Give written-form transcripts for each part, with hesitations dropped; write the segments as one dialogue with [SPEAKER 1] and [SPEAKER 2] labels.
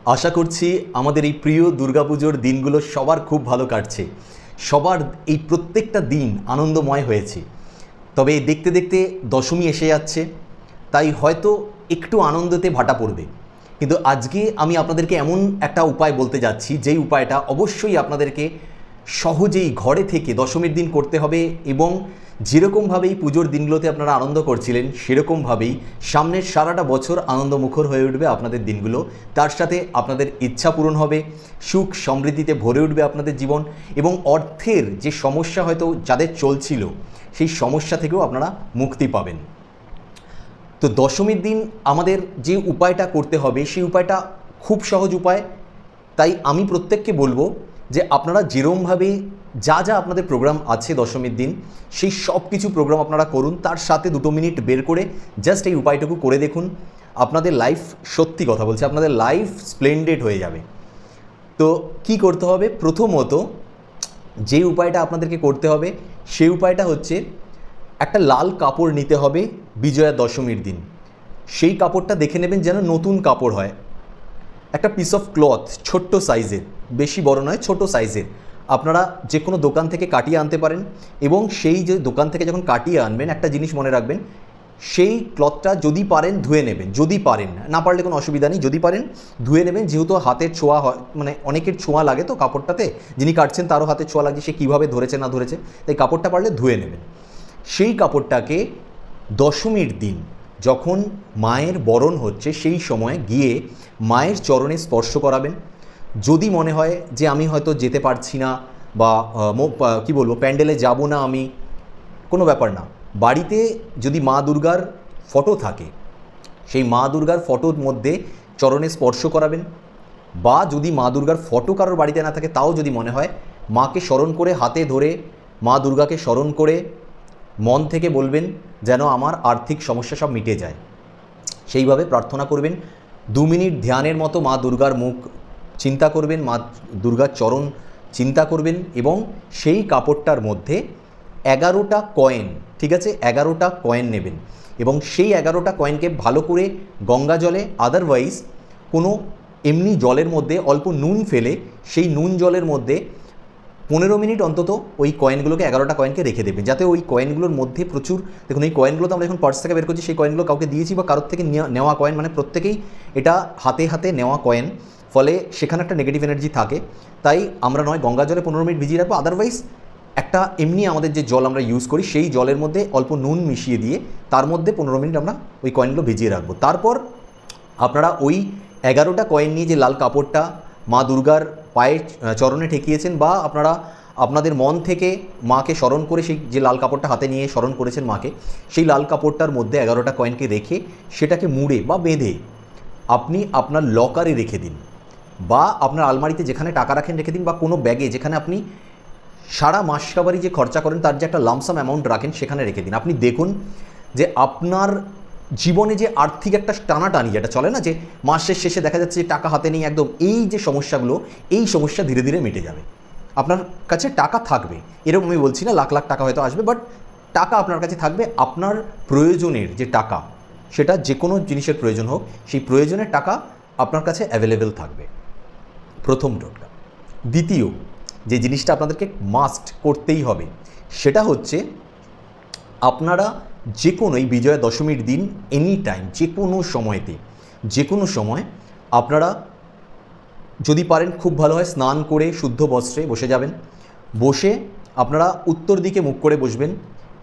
[SPEAKER 1] আশা করছি আমাদের এই প্রিয় দুর্গাপুজোর দিনগুলো সবার খুব ভালো কাটছে। সবার এই প্রত্যেকটা দিন আনন্দময় হয়েছে। তবে দেখতে দেখতে দশমী এসে যাচ্ছে, তাই হয়তো একটু আনন্দতে ভাটা পড়বে। কিন্তু আজকে আমি আপনাদেরকে এমন একটা উপায় বলতে যাচ্ছি, যেই উপায়টা অবশ্যই আপনাদেরকে সহজেই ঘরে থেকে দশমীর দিন করতে হবে, এবং যেরকমভাবেই পুজোর দিনগুলোতে আপনারা আনন্দ করছিলেন সেরকমভাবেই সামনের সারাটা বছর আনন্দমুখর হয়ে উঠবে আপনাদের দিনগুলো। তার সাথে আপনাদের ইচ্ছা পূরণ হবে, সুখ সমৃদ্ধিতে ভরে উঠবে আপনাদের জীবন, এবং অর্থের যে সমস্যা হয়তো যাদের চলছিল সেই সমস্যা থেকেও আপনারা মুক্তি পাবেন। তো দশমীর দিন আমাদের যে উপায়টা করতে হবে সেই উপায়টা খুব সহজ উপায়। তাই আমি প্রত্যেককে বলবো যে আপনারা যেরমভাবে যা যা আপনাদের প্রোগ্রাম আছে দশমীর দিন, সেই সব কিছু প্রোগ্রাম আপনারা করুন, তার সাথে 2 মিনিট বের করে জাস্ট এই উপায়টুকু করে দেখুন। আপনাদের লাইফ, সত্যি কথা বলছি, আপনাদের লাইফ স্প্লেন্ডেড হয়ে যাবে। তো কি করতে হবে? প্রথমত যে উপায়টা আপনাদেরকে করতে হবে সেই উপায়টা হচ্ছে, একটা লাল কাপড় নিতে হবে বিজয়া দশমীর দিন। সেই কাপড়টা দেখে নেবেন যেন নতুন কাপড় হয়। একটা পিস অফ ক্লথ, ছোট্ট সাইজের, বেশি বড় নয়, ছোট সাইজের, আপনারা যে কোনো দোকান থেকে কাটিয়ে আনতে পারেন। এবং সেই যে দোকান থেকে যখন কাটিয়ে আনবেন, একটা জিনিস মনে রাখবেন, সেই ক্লথটা যদি পারেন ধুয়ে নেবেন। যদি পারেন, না পারলে কোনো অসুবিধা নেই, যদি পারেন ধুয়ে নেবেন। যেহেতু হাতের ছোঁয়া হয়, মানে অনেকের ছোঁয়া লাগে, তো কাপড়টাতে যিনি কাটছেন তারও হাতের ছোঁয়া লাগছে, সে কীভাবে ধরেছে না ধরেছে, তাই কাপড়টা পারলে ধুয়ে নেবেন। সেই কাপড়টাকে দশমীর দিন যখন মায়ের বরণ হচ্ছে সেই সময় গিয়ে মায়ের চরণে স্পর্শ করাবেন। যদি মনে হয় যে আমি হয়তো যেতে পারছি না, বা কি বলবো, প্যান্ডেলে যাব না আমি, কোনো ব্যাপার না। বাড়িতে যদি মা দুর্গার ফটো থাকে, সেই মা দুর্গার ফটোর মধ্যে চরণে স্পর্শ করাবেন। বা যদি মা দুর্গার ফটো কারোর বাড়িতে না থাকে, তাও যদি মনে হয়, মাকে স্মরণ করে হাতে ধরে মা দুর্গাকে স্মরণ করে মন থেকে বলবেন যেন আমার আর্থিক সমস্যা সব মিটে যায়। সেইভাবে প্রার্থনা করবেন। 2 মিনিট ধ্যানের মতো মা দুর্গার মুখ চিন্তা করবেন, মা দুর্গার চরণ চিন্তা করবেন, এবং সেই কাপড়টার মধ্যে 11টা কয়েন, ঠিক আছে, 11টা কয়েন নেবেন। এবং সেই 11টা কয়েনকে ভালো করে গঙ্গা জলে, আদারওয়াইজ কোনো এমনি জলের মধ্যে অল্প নুন ফেলে, সেই নুন জলের মধ্যে 15 মিনিট অন্তত ওই কয়েনগুলোকে, 11টা কয়েনকে রেখে দেবেন, যাতে ওই কয়েনগুলোর মধ্যে প্রচুর, দেখুন এই কয়েনগুলো তো আমরা এখন পার্স থেকে বের করছি, সেই কয়েনগুলো কাউকে দিয়েছি বা কারোর থেকে নেওয়া কয়েন, মানে প্রত্যেকেই এটা হাতে হাতে নেওয়া কয়েন, ফলে সেখানে একটা নেগেটিভ এনার্জি থাকে। তাই আমরা নয় গঙ্গা জলে 15 মিনিট ভিজিয়ে রাখবো, আদারওয়াইজ একটা এমনি আমাদের যে জল আমরা ইউজ করি সেই জলের মধ্যে অল্প নুন মিশিয়ে দিয়ে তার মধ্যে 15 মিনিট আমরা ওই কয়েনগুলো ভিজিয়ে রাখবো। তারপর আপনারা ওই 11টা কয়েন নিয়ে যে লাল কাপড়টা মা দুর্গার পায়ের চরণে ঠেকিয়েছেন, বা আপনারা আপনাদের মন থেকে মাকে স্মরণ করে সেই যে লাল কাপড়টা হাতে নিয়ে স্মরণ করেছেন মাকে, সেই লাল কাপড়টার মধ্যে 11টা কয়েনকে রেখে সেটাকে মুড়ে বা বেঁধে আপনি আপনার লকারে রেখে দিন, বা আপনার আলমারিতে যেখানে টাকা রাখেন রেখে দিন, বা কোনো ব্যাগে যেখানে আপনি সারা মাসকাবারি যে খরচা করেন তার যে একটা লামসাম অ্যামাউন্ট রাখেন সেখানে রেখে দিন। আপনি দেখুন যে আপনার জীবনে যে আর্থিক একটা টানাটানি যেটা চলে না, যে মাসের শেষে দেখা যাচ্ছে যে টাকা হাতে নেই একদম, এই যে সমস্যাগুলো, এই সমস্যা ধীরে ধীরে মিটে যাবে। আপনার কাছে টাকা থাকবে, এরকম আমি বলছি না লাখ লাখ টাকা হয়তো আসবে, বাট টাকা আপনার কাছে থাকবে। আপনার প্রয়োজনের যে টাকা, সেটা যে কোনো জিনিসের প্রয়োজন হোক, সেই প্রয়োজনের টাকা আপনার কাছে অ্যাভেলেবেল থাকবে, প্রথম টোটকা। দ্বিতীয় যে জিনিসটা আপনাদেরকে মাস্ট করতেই হবে, সেটা হচ্ছে আপনারা যে কোনো এই বিজয়া দশমীর দিন এনি টাইম, যে কোনো সময়তে, যে কোনো সময় আপনারা যদি পারেন খুব ভালো হয়, স্নান করে শুদ্ধ বস্ত্রে বসে যাবেন। বসে আপনারা উত্তর দিকে মুখ করে বসবেন।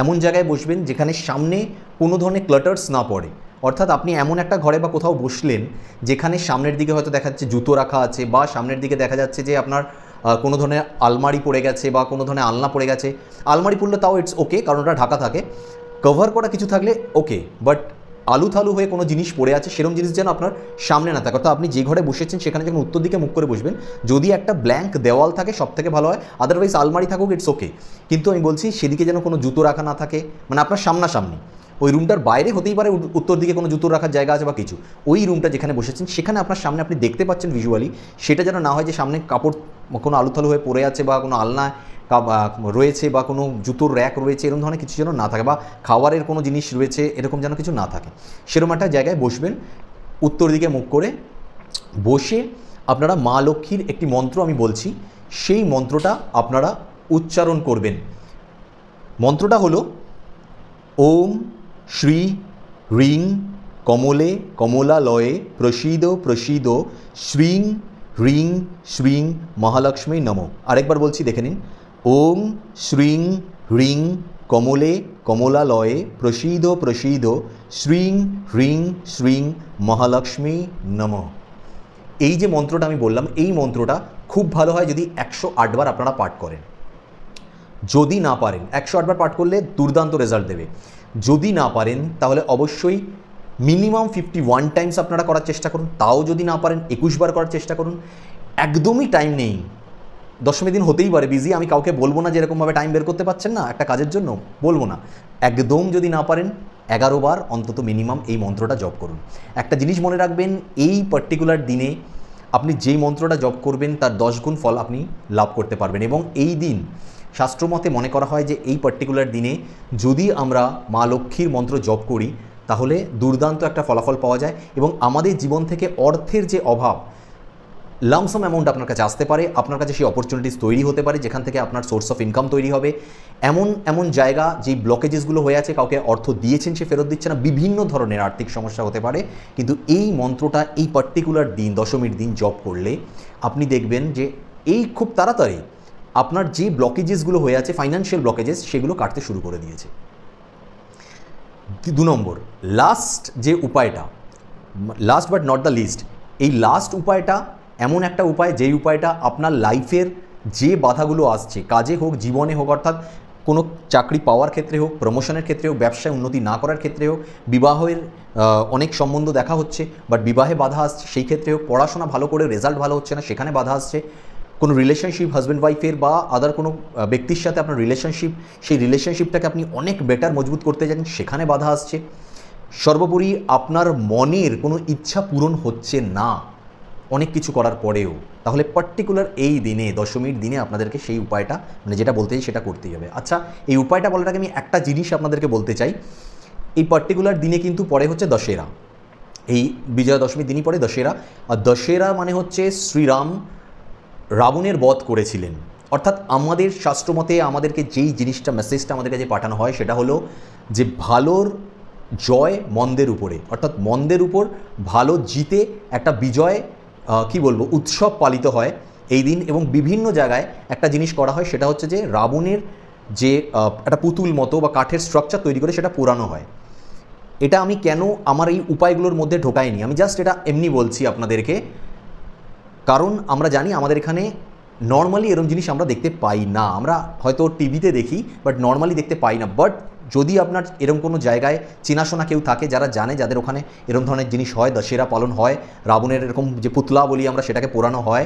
[SPEAKER 1] এমন জায়গায় বসবেন যেখানে সামনে কোনো ধরনের ক্লাটার্স না পড়ে, অর্থাৎ আপনি এমন একটা ঘরে বা কোথাও বসলেন যেখানে সামনের দিকে হয়তো দেখা যাচ্ছে জুতো রাখা আছে, বা সামনের দিকে দেখা যাচ্ছে যে আপনার কোনো ধরনের আলমারি পড়ে গেছে, বা কোনো ধরনের আলনা পড়ে গেছে। আলমারি পড়লে তাও ইটস ওকে, কারণ ওটা ঢাকা থাকে, কভার করা কিছু থাকলে ওকে, বাট আলু থালু হয়ে কোনো জিনিস পড়ে আছে সেরকম জিনিস যেন আপনার সামনে না থাকে। অর্থাৎ আপনি যে ঘরে বসেছেন সেখানে যখন উত্তর দিকে মুখ করে বসবেন, যদি একটা ব্ল্যাঙ্ক দেওয়াল থাকে সব থেকে ভালো হয়, আদারওয়াইজ আলমারি থাকুক ইটস ওকে, কিন্তু আমি বলছি সেদিকে যেন কোনো জুতো রাখা না থাকে, মানে আপনার সামনাসামনি। ওই রুমটার বাইরে হতেই পারে উত্তর দিকে কোনো জুতো রাখার জায়গা আছে বা কিছু, ওই রুমটা যেখানে বসেছেন সেখানে আপনার সামনে আপনি দেখতে পাচ্ছেন ভিজুয়ালি, সেটা যেন না হয় যে সামনে কাপড় কোনো আলুথালু হয়ে পড়ে আছে, বা কোনো আলনা রয়েছে, বা কোনো জুতোর র্যাক রয়েছে, এরকম ধরনের কিছু যেন না থাকে, বা খাবারের কোনো জিনিস রয়েছে এরকম যেন কিছু না থাকে। সেরকম একটা জায়গায় বসবেন উত্তর দিকে মুখ করে, বসে আপনারা মা লক্ষ্মীর একটি মন্ত্র আমি বলছি, সেই মন্ত্রটা আপনারা উচ্চারণ করবেন। মন্ত্রটা হলো ওম শ্রী হ্রিং কমলে কমলালয়ে প্রসীদ প্রসীদ শ্রীং হ্রিং শ্রীং মহালক্ষ্মী নমঃ। আরেকবার বলছি, দেখে নিন। ওম শ্রীং হ্রিং কমলে কমলালয়ে প্রসীদ প্রসীদ শ্রীং হ্রিং শ্রীং মহালক্ষ্মী নমঃ। এই যে মন্ত্রটা আমি বললাম, এই মন্ত্রটা খুব ভালো হয় যদি 108 বার আপনারা পাঠ করেন। যদি না পারেন, 108 বার পাঠ করলে দুর্দান্ত রেজাল্ট দেবে। যদি না পারেন তাহলে অবশ্যই মিনিমাম 51 টাইমস আপনারা করার চেষ্টা করুন। তাও যদি না পারেন 21 বার করার চেষ্টা করুন। একদমই টাইম নেই, দশমী দিন হতেই পারে বিজি, আমি কাউকে বলবো না যে এরকমভাবে টাইম বের করতে পারছেন না একটা কাজের জন্য, বলবো না। একদম যদি না পারেন 11 বার অন্তত মিনিমাম এই মন্ত্রটা জপ করুন। একটা জিনিস মনে রাখবেন, এই পার্টিকুলার দিনে আপনি যেই মন্ত্রটা জপ করবেন তার 10 গুণ ফল আপনি লাভ করতে পারবেন। এবং এই দিন শাস্ত্রমতে মনে করা হয় যে এই পার্টিকুলার দিনে যদি আমরা মা লক্ষ্মীর মন্ত্র জপ করি তাহলে দুর্দান্ত একটা ফলাফল পাওয়া যায় এবং আমাদের জীবন থেকে অর্থের যে অভাব, লামসাম অ্যামাউন্ট আপনার কাছে আসতে পারে, আপনার কাছে সেই অপরচুনিটিস তৈরি হতে পারে যেখান থেকে আপনার সোর্স অফ ইনকাম তৈরি হবে। এমন এমন জায়গা যেই ব্লকেজেসগুলো হয়ে আছে, কাউকে অর্থ দিয়েছেন সে ফেরত দিচ্ছে না, বিভিন্ন ধরনের আর্থিক সমস্যা হতে পারে। কিন্তু এই মন্ত্রটা এই পার্টিকুলার দিন, দশমীর দিন জপ করলে আপনি দেখবেন যে এই খুব তাড়াতাড়ি আপনার যে ব্লকেজেসগুলো হয়ে আছে, ফাইন্যান্সিয়াল ব্লকেজেস, সেগুলো কাটতে শুরু করে দিয়েছে। 2 নম্বর, লাস্ট যে উপায়টা, last but not the least, এই লাস্ট উপায়টা এমন একটা উপায় যেই উপায়টা আপনার লাইফের যে বাধাগুলো আসছে, কাজে হোক জীবনে হোক, অর্থাৎ কোনো চাকরি পাওয়ার ক্ষেত্রে হোক, প্রমোশনের ক্ষেত্রে হোক, ব্যবসায় উন্নতি না করার ক্ষেত্রে হোক, বিবাহের অনেক সম্বন্ধ দেখা হচ্ছে বাট বিবাহে বাধা আসছে সেই ক্ষেত্রে হোক, পড়াশোনা ভালো করে রেজাল্ট ভালো হচ্ছে না সেখানে বাধা আসছে, কোনো রিলেশনশিপ হাজব্যান্ড ওয়াইফের বা আদার কোনো ব্যক্তির সাথে আপনার রিলেশনশিপ, সেই রিলেশনশিপটাকে আপনি অনেক বেটার মজবুত করতে চান সেখানে বাধা আসছে, সর্বোপরি আপনার মনের কোনো ইচ্ছা পূরণ হচ্ছে না অনেক কিছু করার পরেও, তাহলে পার্টিকুলার এই দিনে, দশমীর দিনে আপনাদেরকে সেই উপায়টা, মানে যেটা বলতে চাই সেটা করতেই হবে। আচ্ছা, এই উপায়টা বলার আগে আমি একটা জিনিস আপনাদেরকে বলতে চাই। এই পার্টিকুলার দিনে কিন্তু পরে হচ্ছে দশেরা, এই বিজয়া দশমীর দিনই পরে দশেরা। আর দশেরা মানে হচ্ছে শ্রীরাম রাবণের বধ করেছিলেন। অর্থাৎ আমাদের শাস্ত্রমতে আমাদেরকে যেই জিনিসটা, মেসেজটা আমাদের কাছে পাঠানো হয় সেটা হলো যে ভালোর জয় মন্দের উপরে, অর্থাৎ মন্দের উপর ভালো জিতে একটা বিজয় কি বলবো উৎসব পালিত হয় এই দিন। এবং বিভিন্ন জায়গায় একটা জিনিস করা হয়, সেটা হচ্ছে যে রাবণের যে একটা পুতুল মতো বা কাঠের স্ট্রাকচার তৈরি করে সেটা পোড়ানো হয়। এটা আমি কেন আমার এই উপায়গুলোর মধ্যে ঢোকাইনি, আমি জাস্ট এটা এমনি বলছি আপনাদেরকে, কারণ আমরা জানি আমাদের এখানে নর্মালি এরকম জিনিস আমরা দেখতে পাই না। আমরা হয়তো টিভিতে দেখি বাট নর্মালি দেখতে পাই না। বাট যদি আপনার এরকম কোনো জায়গায় চেনাশোনা কেউ থাকে যারা জানে, যাদের ওখানে এরকম ধরনের জিনিস হয়, দশেরা পালন হয়, রাবণের এরকম যে পুতলা বলি আমরা সেটাকে পোড়ানো হয়,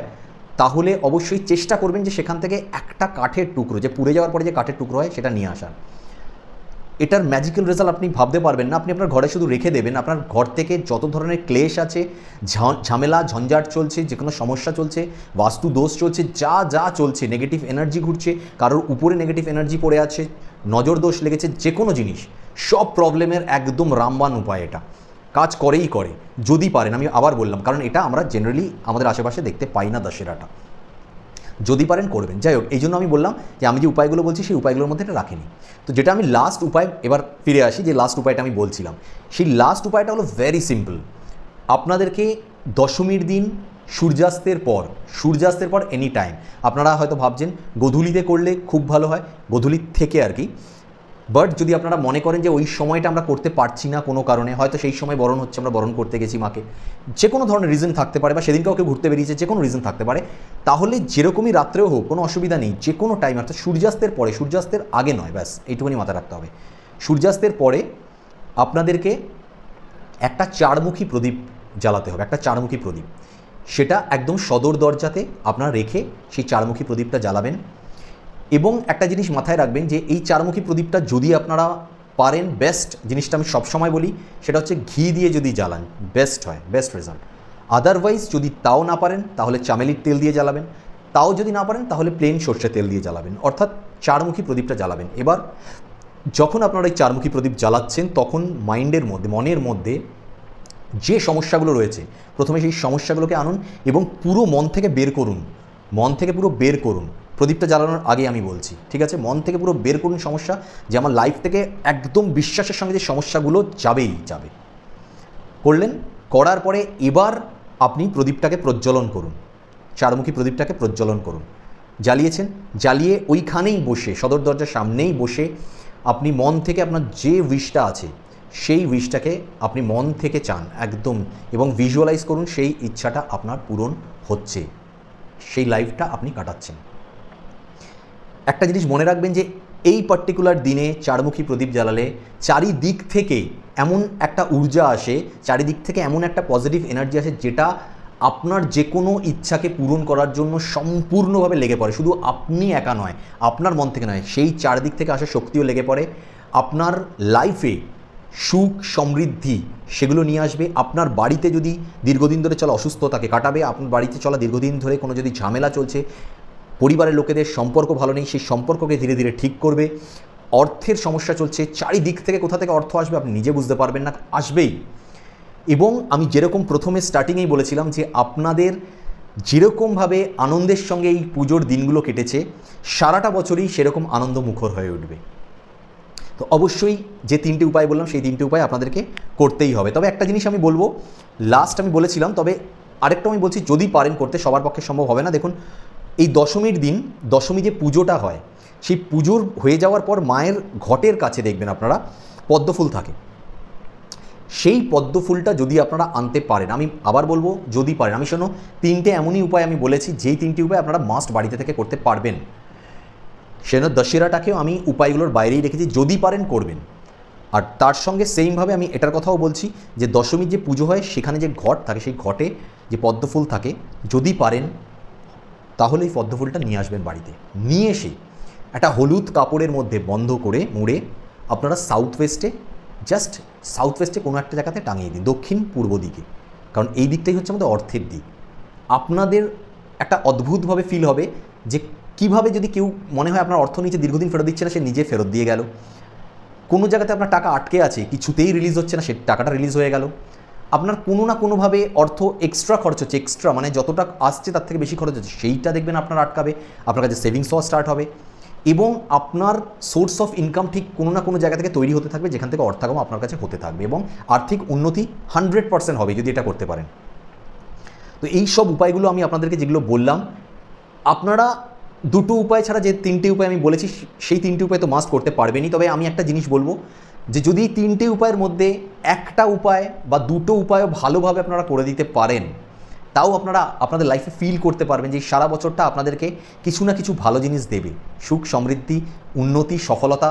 [SPEAKER 1] তাহলে অবশ্যই চেষ্টা করবেন যে সেখান থেকে একটা কাঠের টুকরো, যে পুড়ে যাওয়ার পরে যে কাঠের টুকরো হয় সেটা নিয়ে আসার। এটার ম্যাজিক্যাল রেজাল্ট আপনি ভাবতে পারবেন না। আপনি আপনার ঘরে শুধু রেখে দেবেন, আপনার ঘর থেকে যত ধরনের ক্লেশ আছে, ঝামেলা ঝঞ্ঝাট চলছে, যে কোনো সমস্যা চলছে, বাস্তু দোষ চলছে, যা যা চলছে, নেগেটিভ এনার্জি ঘুরছে, কারোর উপরে নেগেটিভ এনার্জি পড়ে আছে, নজর দোষ লেগেছে, যে কোনো জিনিস, সব প্রবলেমের একদম রামবান উপায়। এটা কাজ করেই করে যদি পারেন, আমি আবার বললাম, কারণ এটা আমরা জেনারেলি আমাদের আশেপাশে দেখতে পাই না দশেরাটা। যদি পারেন করবেন। যাই হোক, এই জন্য আমি বললাম যে আমি যে উপায়গুলো বলছি সেই উপায়গুলোর মধ্যে এটা রাখিনি। তো যেটা আমি লাস্ট উপায়, এবার ফিরে আসি যে লাস্ট উপায়টা আমি বলছিলাম, সেই লাস্ট উপায়টা হলো ভেরি সিম্পল। আপনাদেরকে দশমীর দিন সূর্যাস্তের পর এনি টাইম, আপনারা হয়তো ভাবছেন গোধূলিতে করলে খুব ভালো হয়, গোধূলির থেকে আর কি, বাট যদি আপনারা মনে করেন যে ওই সময়টা আমরা করতে পারছি না কোনো কারণে, হয়তো সেই সময় বরণ হচ্ছে, আমরা বরণ করতে গেছি মাকে, যে কোনো ধরনের রিজন থাকতে পারে, বা সেদিন কাউকে ঘুরতে বেরিয়েছে, যে কোনো রিজন থাকতে পারে, তাহলে যেরকমই রাত্রেও হোক কোনো অসুবিধা নেই, যে কোনো টাইম, অর্থাৎ সূর্যাস্তের পরে, সূর্যাস্তের আগে নয়, ব্যাস এইটুকুনি মাথায় রাখতে হবে। সূর্যাস্তের পরে আপনাদেরকে একটা চারমুখী প্রদীপ জ্বালাতে হবে, একটা চারমুখী প্রদীপ, সেটা একদম সদর দরজাতে আপনারা রেখে সেই চারমুখী প্রদীপটা জ্বালাবেন। এবং একটা জিনিস মাথায় রাখবেন যে এই চারমুখী প্রদীপটা যদি আপনারা পারেন, বেস্ট জিনিসটা আমি সবসময় বলি সেটা হচ্ছে ঘি দিয়ে যদি জ্বালান বেস্ট হয়, বেস্ট রেজাল্ট। আদারওয়াইজ যদি তাও না পারেন তাহলে চামেলির তেল দিয়ে জ্বালাবেন, তাও যদি না পারেন তাহলে প্লেন সর্ষে তেল দিয়ে জ্বালাবেন, অর্থাৎ চারমুখী প্রদীপটা জ্বালাবেন। এবার যখন আপনারা এই চারমুখী প্রদীপ জ্বালাচ্ছেন তখন মনের মধ্যে যে সমস্যাগুলো রয়েছে প্রথমে সেই সমস্যাগুলোকে আনুন এবং পুরো মন থেকে বের করুন, মন থেকে পুরো বের করুন। প্রদীপটা জ্বালানোর আগে আমি বলছি, ঠিক আছে? মন থেকে পুরো বের করুন সমস্যা, যে আমার লাইফ থেকে একদম বিশ্বাসের সঙ্গে যে সমস্যাগুলো যাবেই যাবে। করলেন, করার পরে এবার আপনি প্রদীপটাকে প্রজ্বলন করুন, চারমুখী প্রদীপটাকে প্রজ্বলন করুন। জ্বালিয়েছেন, জ্বালিয়ে ওইখানেই বসে, সদর দরজার সামনেই বসে আপনি মন থেকে আপনার যে উইশটা আছে সেই উইশটাকে আপনি মন থেকে চান একদম, এবং ভিজুয়ালাইজ করুন সেই ইচ্ছাটা আপনার পূরণ হচ্ছে, সেই লাইফটা আপনি কাটাচ্ছেন। একটা জিনিস মনে রাখবেন যে এই পার্টিকুলার দিনে চারমুখী প্রদীপ জ্বালালে চারিদিক থেকে এমন একটা ঊর্জা আসে, চারিদিক থেকে এমন একটা পজিটিভ এনার্জি আসে যেটা আপনার যে কোনো ইচ্ছাকে পূরণ করার জন্য সম্পূর্ণভাবে লেগে পড়ে। শুধু আপনি একা নয়, আপনার মন থেকে নয়, সেই চারদিক থেকে আসা শক্তিও লেগে পড়ে আপনার লাইফে সুখ সমৃদ্ধি সেগুলো নিয়ে আসবে। আপনার বাড়িতে যদি দীর্ঘদিন ধরে চলা অসুস্থতাকে কাটাবে, আপনার বাড়িতে চলা দীর্ঘদিন ধরে কোনো যদি ঝামেলা চলছে, পরিবারের লোকেদের সম্পর্ক ভালো নেই, সেই সম্পর্ককে ধীরে ধীরে ঠিক করবে। অর্থের সমস্যা চলছে, চারিদিক থেকে কোথা থেকে অর্থ আসবে আপনি নিজে বুঝতে পারবেন না, আসবেই। এবং আমি যেরকম প্রথমে স্টার্টিংয়েই বলেছিলাম যে আপনাদের যেরকমভাবে আনন্দের সঙ্গে এই পুজোর দিনগুলো কেটেছে, সারাটা বছরই সেরকম আনন্দমুখর হয়ে উঠবে। তো অবশ্যই যে তিনটে উপায় বললাম সেই তিনটে উপায় আপনাদেরকে করতেই হবে। তবে একটা জিনিস আমি বলবো, লাস্ট আমি বলেছিলাম, তবে আরেকটা আমি বলছি, যদি পারেন করতে, সবার পক্ষে সম্ভব হবে না। দেখুন, এই দশমীর দিন, দশমী যে পুজোটা হয়, সেই পুজোর হয়ে যাওয়ার পর মায়ের ঘটের কাছে দেখবেন আপনারা পদ্মফুল থাকে। সেই পদ্মফুলটা যদি আপনারা আনতে পারেন, আমি আবার বলবো যদি পারেন, আমি শোনো তিনটে এমনই উপায় আমি বলেছি যেই তিনটি উপায় আপনারা মাস্ট বাড়িতে থেকে করতে পারবেন। সেজন্য দশেরাটাকেও আমি উপায়গুলোর বাইরেই রেখেছি, যদি পারেন করবেন। আর তার সঙ্গে সেইমভাবে আমি এটার কথাও বলছি যে দশমীর যে পুজো হয় সেখানে যে ঘট থাকে, সেই ঘটে যে পদ্মফুল থাকে, যদি পারেন তাহলে এই পদ্মফুলটা নিয়ে আসবেন বাড়িতে। নিয়ে এসে একটা হলুদ কাপড়ের মধ্যে বন্ধ করে মুড়ে আপনারা সাউথ ওয়েস্টে কোনো একটা জায়গাতে টাঙিয়ে দিন, দক্ষিণ পূর্ব দিকে, কারণ এই দিকটাই হচ্ছে আমাদের অর্থের দিক। আপনাদের একটা অদ্ভুতভাবে ফিল হবে যে কিভাবে যদি কেউ মনে হয় আপনার অর্থ নিচে দীর্ঘদিন ফেরত দিচ্ছে না, সে নিজে ফেরত দিয়ে গেল। কোনো জায়গাতে আপনার টাকা আটকে আছে, কিছুতেই রিলিজ হচ্ছে না, সে টাকাটা রিলিজ হয়ে গেল। আপনার কোনো না কোনোভাবে অর্থ এক্সট্রা খরচ হচ্ছে, এক্সট্রা মানে যতটা আসছে তার থেকে বেশি খরচ হচ্ছে, সেইটা দেখবেন আপনার আটকাবে, আপনার কাছে সেভিংস হওয়া স্টার্ট হবে, এবং আপনার সোর্স অফ ইনকাম ঠিক কোনো না কোনো জায়গা থেকে তৈরি হতে থাকবে, যেখান থেকে অর্থাগম আপনার কাছে হতে থাকবে, এবং আর্থিক উন্নতি 100% হবে যদি এটা করতে পারেন। তো এই সব উপায়গুলো আমি আপনাদেরকে যেগুলো বললাম, আপনারা দুটো উপায় ছাড়া যে তিনটে উপায় আমি বলেছি সেই তিনটে উপায় তো মাস্ট করতে পারবেনই। তবে আমি একটা জিনিস বলবো যে যদি তিনটে উপায়ের মধ্যে একটা উপায় বা দুটো উপায়ও ভালোভাবে আপনারা করে দিতে পারেন, তাও আপনারা আপনাদের লাইফে ফিল করতে পারবেন যে সারা বছরটা আপনাদেরকে কিছু না কিছু ভালো জিনিস দেবে, সুখ সমৃদ্ধি উন্নতি সফলতা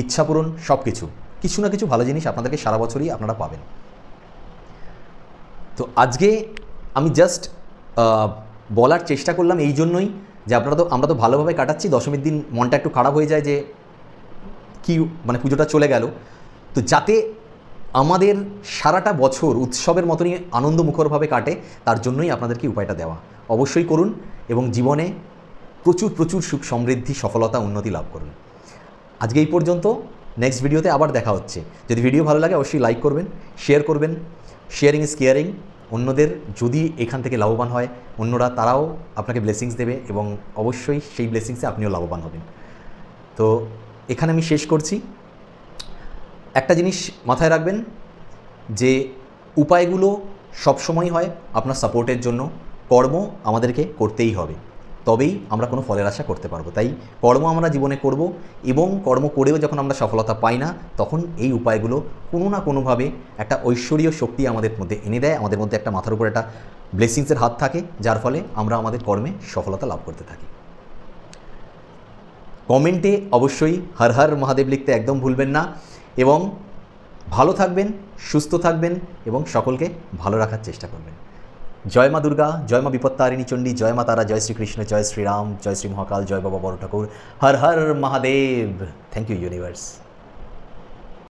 [SPEAKER 1] ইচ্ছাপূরণ সব কিছু না কিছু ভালো জিনিস আপনাদেরকে সারা বছরই আপনারা পাবেন। তো আজকে আমি জাস্ট বলার চেষ্টা করলাম এই জন্যই যে আমরা তো ভালোভাবে কাটাচ্ছি, দশমীর দিন মনটা একটু খারাপ হয়ে যায় যে কি মানে পুজোটা চলে গেল। তো যাতে আমাদের সারাটা বছর উৎসবের মতনই আনন্দমুখরভাবে কাটে, তার জন্যই আপনাদেরকে উপায়টা দেওয়া। অবশ্যই করুন এবং জীবনে প্রচুর সুখ সমৃদ্ধি সফলতা উন্নতি লাভ করুন। আজকে এই পর্যন্ত, নেক্সট ভিডিওতে আবার দেখা হচ্ছে। যদি ভিডিও ভালো লাগে অবশ্যই লাইক করবেন, শেয়ার করবেন, শেয়ারিং ইজ কেয়ারিং। অন্যদের যদি এখান থেকে লাভবান হয়, অন্যরা তারাও আপনাকে ব্লেসিংস দেবে এবং অবশ্যই সেই ব্লেসিংসে আপনিও লাভবান হবেন। তো এখানে আমি শেষ করছি। একটা জিনিস মাথায় রাখবেন যে উপায়গুলো সবসময় হয় আপনার সাপোর্টের জন্য, কর্ম আমাদেরকে করতেই হবে, তবেই আমরা কোনো ফলের আশা করতে পারবো। তাই কর্ম আমরা জীবনে করব, এবং কর্ম করেও যখন আমরা সফলতা পাই না, তখন এই উপায়গুলো কোনো না কোনোভাবে একটা ঐশ্বরীয় শক্তি আমাদের মধ্যে এনে দেয়, আমাদের মধ্যে একটা মাথার উপর একটা ব্লেসিংসের হাত থাকে, যার ফলে আমরা আমাদের কর্মে সফলতা লাভ করতে থাকি। কমেন্টে অবশ্যই হর হর মহাদেব লিখতে একদম ভুলবেন না, এবং ভালো থাকবেন, সুস্থ থাকবেন এবং সকলকে ভালো রাখার চেষ্টা করবেন। জয় মা দুর্গা, জয় মা বিপত্তারিণী চণ্ডী, জয় মা তারা, জয় শ্রীকৃষ্ণ, জয় শ্রীরাম, জয় শ্রী মহাকাল, জয় বাবা বড় ঠাকুর, হর হর মহাদেব। Thank you universe.